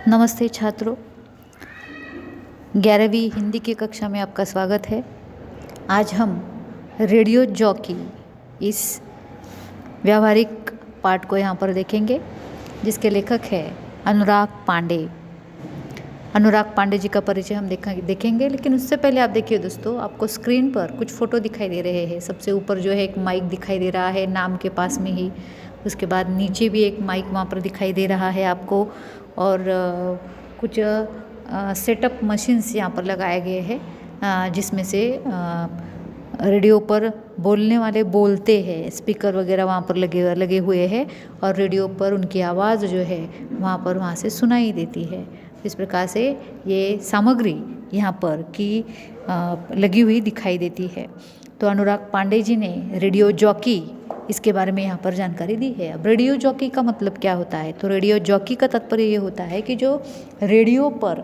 नमस्ते छात्रों, 11वीं हिंदी की कक्षा में आपका स्वागत है। आज हम रेडियो जॉकी इस व्यावहारिक पाठ को यहाँ पर देखेंगे, जिसके लेखक है अनुराग पांडे। अनुराग पांडे जी का परिचय हम देखेंगे, लेकिन उससे पहले आप देखिए दोस्तों, आपको स्क्रीन पर कुछ फ़ोटो दिखाई दे रहे हैं। सबसे ऊपर जो है एक माइक दिखाई दे रहा है नाम के पास में ही। उसके बाद नीचे भी एक माइक वहाँ पर दिखाई दे रहा है आपको, और कुछ सेटअप मशीन्स यहाँ पर लगाए गए हैं, जिसमें से रेडियो पर बोलने वाले बोलते हैं। स्पीकर वगैरह वहाँ पर लगे हुए हैं और रेडियो पर उनकी आवाज़ जो है वहाँ से सुनाई देती है। इस प्रकार से ये सामग्री यहाँ पर की लगी हुई दिखाई देती है। तो अनुराग पांडे जी ने रेडियो जॉकी इसके बारे में यहाँ पर जानकारी दी है। अब रेडियो जॉकी का मतलब क्या होता है? तो रेडियो जॉकी का तात्पर्य ये होता है कि जो रेडियो पर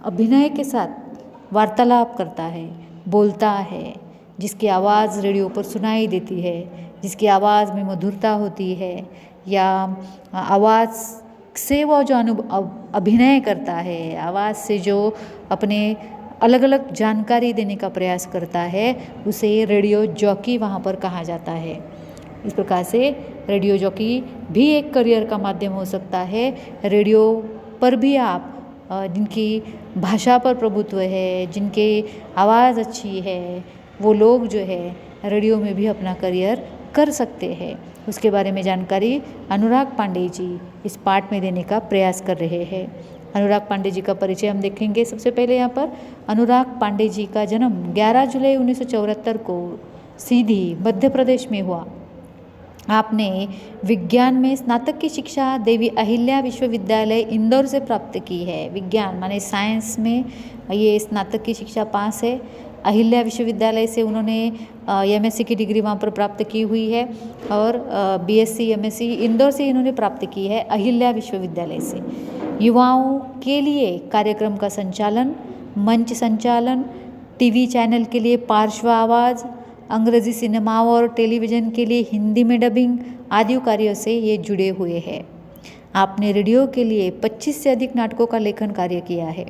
अभिनय के साथ वार्तालाप करता है, बोलता है, जिसकी आवाज़ रेडियो पर सुनाई देती है, जिसकी आवाज़ में मधुरता होती है, या आवाज़ से वो जो अभिनय करता है, आवाज़ से जो अपने अलग अलग जानकारी देने का प्रयास करता है, उसे रेडियो जॉकी वहाँ पर कहा जाता है। इस प्रकार से रेडियो जॉकी भी एक करियर का माध्यम हो सकता है। रेडियो पर भी आप जिनकी भाषा पर प्रभुत्व है, जिनके आवाज़ अच्छी है, वो लोग जो है रेडियो में भी अपना करियर कर सकते हैं। उसके बारे में जानकारी अनुराग पांडे जी इस पाठ में देने का प्रयास कर रहे हैं। अनुराग पांडे जी का परिचय हम देखेंगे। सबसे पहले यहाँ पर अनुराग पांडे जी का जन्म 11 जुलाई 1974 को सीधी मध्य प्रदेश में हुआ। आपने विज्ञान में स्नातक की शिक्षा देवी अहिल्या विश्वविद्यालय इंदौर से प्राप्त की है। विज्ञान माने साइंस में ये स्नातक की शिक्षा पास है। अहिल्या विश्वविद्यालय से उन्होंने एमएससी की डिग्री वहाँ पर प्राप्त की हुई है, और बीएससी एमएससी इंदौर से इन्होंने प्राप्त की है, अहिल्या विश्वविद्यालय से। युवाओं के लिए कार्यक्रम का संचालन, मंच संचालन, टीवी चैनल के लिए पार्श्व आवाज़, अंग्रेजी सिनेमाओं और टेलीविज़न के लिए हिंदी में डबिंग आदि कार्यों से ये जुड़े हुए हैं। आपने रेडियो के लिए 25 से अधिक नाटकों का लेखन कार्य किया है।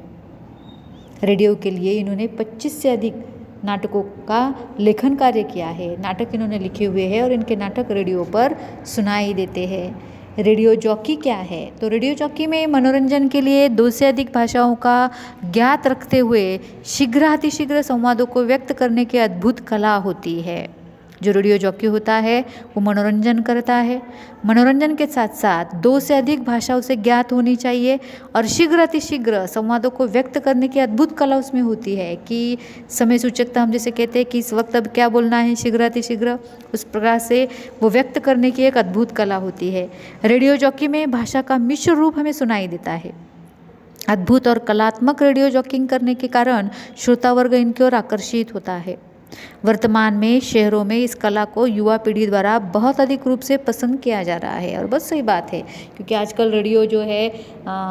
रेडियो के लिए इन्होंने 25 से अधिक नाटकों का लेखन कार्य किया है। नाटक इन्होंने लिखे हुए हैं और इनके नाटक रेडियो पर सुनाई देते हैं। रेडियो जॉकी क्या है? तो रेडियो जॉकी में मनोरंजन के लिए 2 से अधिक भाषाओं का ज्ञात रखते हुए शीघ्र संवादों को व्यक्त करने की अद्भुत कला होती है। जो रेडियो जॉकी होता है वो मनोरंजन करता है। मनोरंजन के साथ साथ 2 से अधिक भाषा उसे ज्ञात होनी चाहिए, और शीघ्र संवादों को व्यक्त करने की अद्भुत कला उसमें होती है कि समय सूचकता हम जैसे कहते हैं कि इस वक्त अब क्या बोलना है, शीघ्र उस प्रकार से वो व्यक्त करने की एक अद्भुत कला होती है। रेडियो जॉकी में भाषा का मिश्र रूप हमें सुनाई देता है। अद्भुत और कलात्मक रेडियो जॉकिंग करने के कारण श्रोता वर्ग इनकी ओर आकर्षित होता है। वर्तमान में शहरों में इस कला को युवा पीढ़ी द्वारा बहुत अधिक रूप से पसंद किया जा रहा है, और बहुत सही बात है, क्योंकि आजकल रेडियो जो है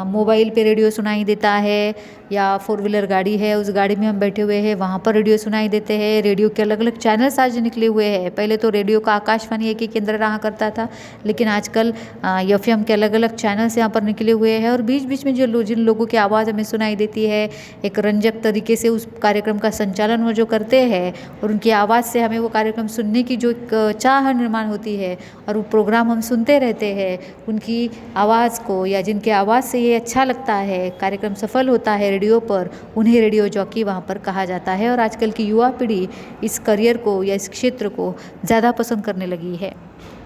मोबाइल पे रेडियो सुनाई देता है, या 4 व्हीलर गाड़ी है, उस गाड़ी में हम बैठे हुए हैं, वहाँ पर रेडियो सुनाई देते हैं। रेडियो के अलग अलग चैनल्स आज निकले हुए हैं। पहले तो रेडियो का आकाशवाणी एक ही केंद्र रहा करता था, लेकिन आजकल एफएम के अलग अलग चैनल्स यहाँ पर निकले हुए हैं, और बीच बीच में जिन लोगों की आवाज़ हमें सुनाई देती है, एक रंजक तरीके से उस कार्यक्रम का संचालन वो जो करते हैं, और उनकी आवाज़ से हमें वो कार्यक्रम सुनने की जो एक चाह निर्माण होती है, और वो प्रोग्राम हम सुनते रहते हैं, उनकी आवाज़ को, या जिनके आवाज़ से ये अच्छा लगता है, कार्यक्रम सफल होता है रेडियो पर, उन्हें रेडियो जॉकी वहाँ पर कहा जाता है। और आजकल की युवा पीढ़ी इस करियर को या इस क्षेत्र को ज़्यादा पसंद करने लगी है।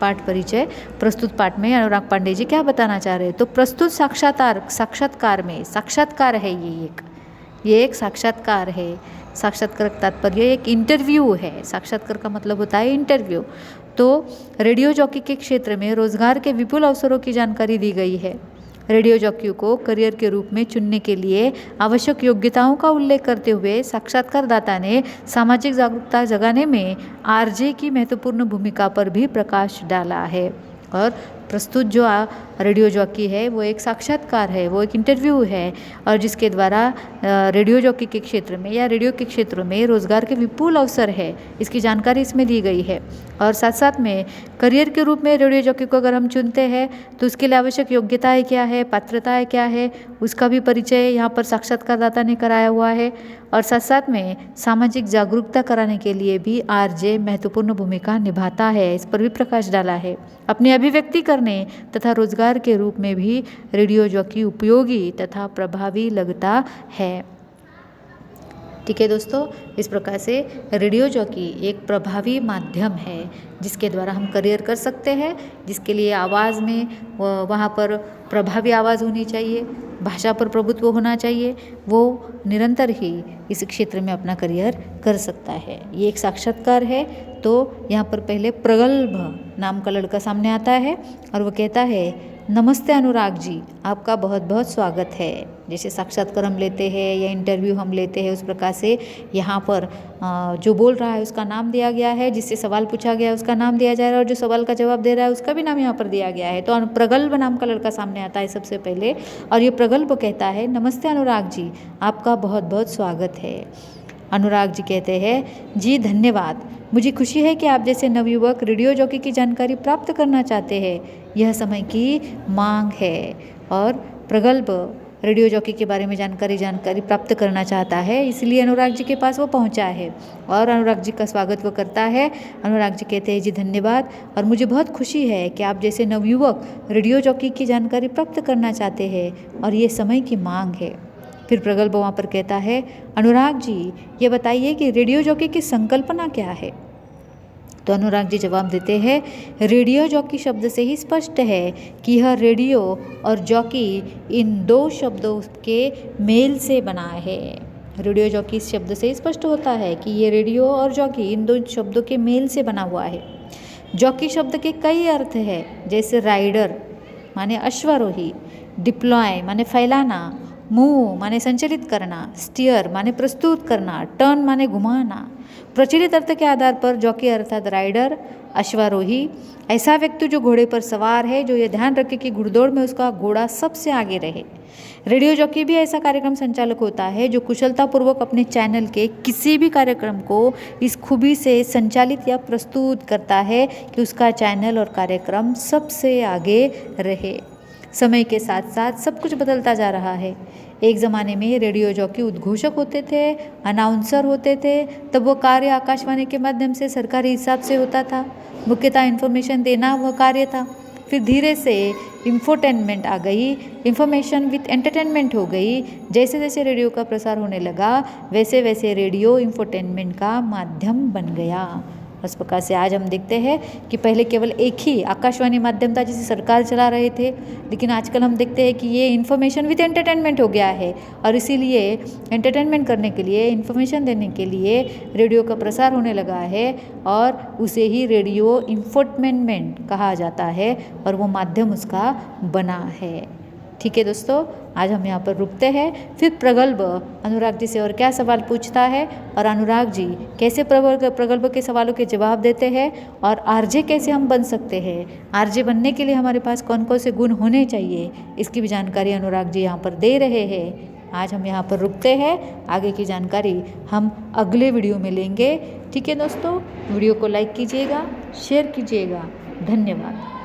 पाठ परिचय। प्रस्तुत पाठ में अनुराग पांडे जी क्या बताना चाह रहे हैं? तो प्रस्तुत साक्षात्कार में, साक्षात्कार है ये एक साक्षात्कार है। साक्षात्कार का तात्पर्य एक इंटरव्यू है। साक्षात्कार का मतलब होता है इंटरव्यू। तो रेडियो जॉकी के क्षेत्र में रोजगार के विपुल अवसरों की जानकारी दी गई है। रेडियो जॉकी को करियर के रूप में चुनने के लिए आवश्यक योग्यताओं का उल्लेख करते हुए साक्षात्कारदाता ने सामाजिक जागरूकता जगाने में आरजे की महत्वपूर्ण भूमिका पर भी प्रकाश डाला है। और प्रस्तुत जो रेडियो जॉकी है वो एक साक्षात्कार है, वो एक इंटरव्यू है, और जिसके द्वारा रेडियो जॉकी के क्षेत्र में या रेडियो के क्षेत्र में रोज़गार के विपुल अवसर है, इसकी जानकारी इसमें दी गई है। और साथ साथ में करियर के रूप में रेडियो जॉकी को अगर हम चुनते हैं तो उसके लिए आवश्यक योग्यताएं क्या है, पात्रताएं क्या है, उसका भी परिचय यहाँ पर साक्षात्कारदाता ने कराया हुआ है। और साथ साथ में सामाजिक जागरूकता कराने के लिए भी आरजे महत्वपूर्ण भूमिका निभाता है, इस पर भी प्रकाश डाला है। अपनी अभिव्यक्ति करने तथा रोजगार के रूप में भी रेडियो जॉकी उपयोगी तथा प्रभावी लगता है। ठीक है दोस्तों, इस प्रकार से रेडियो जॉकी एक प्रभावी माध्यम है जिसके द्वारा हम करियर कर सकते हैं, जिसके लिए आवाज़ में वहाँ पर प्रभावी आवाज़ होनी चाहिए, भाषा पर प्रभुत्व होना चाहिए, वो निरंतर ही इस क्षेत्र में अपना करियर कर सकता है। ये एक साक्षात्कार है। तो यहाँ पर पहले प्रगल्भ नाम का लड़का सामने आता है और वो कहता है, नमस्ते अनुराग जी, आपका बहुत बहुत स्वागत है। जैसे साक्षात्कार हम लेते हैं या इंटरव्यू हम लेते हैं, उस प्रकार से यहाँ पर जो बोल रहा है उसका नाम दिया गया है, जिससे सवाल पूछा गया है उसका नाम दिया जा रहा है, और जो सवाल का जवाब दे रहा है उसका भी नाम यहाँ पर दिया गया है। तो प्रगल्भ नाम का लड़का सामने आता है सबसे पहले, और ये प्रगल्भ कहता है, नमस्ते अनुराग जी, आपका बहुत बहुत स्वागत है। अनुराग जी कहते हैं, जी धन्यवाद, मुझे खुशी है कि आप जैसे नवयुवक रेडियो जॉकी की जानकारी प्राप्त करना चाहते हैं, यह समय की मांग है। और प्रगल्भ रेडियो जॉकी के बारे में जानकारी प्राप्त करना चाहता है, इसलिए अनुराग जी के पास वो पहुंचा है और अनुराग जी का स्वागत वो करता है। अनुराग जी कहते हैं, जी धन्यवाद, और मुझे बहुत खुशी है कि आप जैसे नवयुवक रेडियो जॉकी की जानकारी प्राप्त करना चाहते हैं और ये समय की मांग है। फिर प्रगल्भ वहाँ पर कहता है, अनुराग जी ये बताइए कि रेडियो जॉकी की संकल्पना क्या है। तो अनुराग जी जवाब देते हैं, रेडियो जॉकी शब्द से ही स्पष्ट है कि यह रेडियो और जॉकी इन दो शब्दों के मेल से बना है। रेडियो जॉकी इस शब्द से ही स्पष्ट होता है कि ये रेडियो और जॉकी इन दो शब्दों के मेल से बना हुआ है। जॉकी शब्द के कई अर्थ है, जैसे राइडर माने अश्वारोही, डिप्लॉय माने फैलाना, मूव माने संचलित करना, स्टीयर माने प्रस्तुत करना, टर्न माने घुमाना। प्रचलित अर्थ के आधार पर जॉकी अर्थात राइडर, अश्वारोही, ऐसा व्यक्ति जो घोड़े पर सवार है, जो ये ध्यान रखे कि घुड़दौड़ में उसका घोड़ा सबसे आगे रहे। रेडियो जॉकी भी ऐसा कार्यक्रम संचालक होता है जो कुशलतापूर्वक अपने चैनल के किसी भी कार्यक्रम को इस खूबी से संचालित या प्रस्तुत करता है कि उसका चैनल और कार्यक्रम सबसे आगे रहे। समय के साथ साथ सब कुछ बदलता जा रहा है। एक ज़माने में रेडियो जॉकी उद्घोषक होते थे, अनाउंसर होते थे, तब वो कार्य आकाशवाणी के माध्यम से सरकारी हिसाब से होता था। मुख्यतः इन्फॉर्मेशन देना वह कार्य था। फिर धीरे से इंफोटेनमेंट आ गई, इंफॉर्मेशन विथ एंटरटेनमेंट हो गई। जैसे जैसे रेडियो का प्रसार होने लगा वैसे वैसे रेडियो इंफोटेनमेंट का माध्यम बन गया। इस प्रकार से आज हम देखते हैं कि पहले केवल एक ही आकाशवाणी माध्यम था जिसे सरकार चला रहे थे, लेकिन आजकल हम देखते हैं कि ये इन्फॉर्मेशन विद एंटरटेनमेंट हो गया है, और इसीलिए एंटरटेनमेंट करने के लिए, इन्फॉर्मेशन देने के लिए रेडियो का प्रसार होने लगा है, और उसे ही रेडियो इंफोटेनमेंट कहा जाता है, और वो माध्यम उसका बना है। ठीक है दोस्तों, आज हम यहाँ पर रुकते हैं। फिर प्रगल्भ अनुराग जी से और क्या सवाल पूछता है, और अनुराग जी कैसे प्रगल्भ के सवालों के जवाब देते हैं, और आरजे कैसे हम बन सकते हैं, आरजे बनने के लिए हमारे पास कौन कौन से गुण होने चाहिए, इसकी भी जानकारी अनुराग जी यहाँ पर दे रहे हैं। आज हम यहाँ पर रुकते हैं, आगे की जानकारी हम अगले वीडियो में लेंगे। ठीक है दोस्तों, वीडियो को लाइक कीजिएगा, शेयर कीजिएगा। धन्यवाद।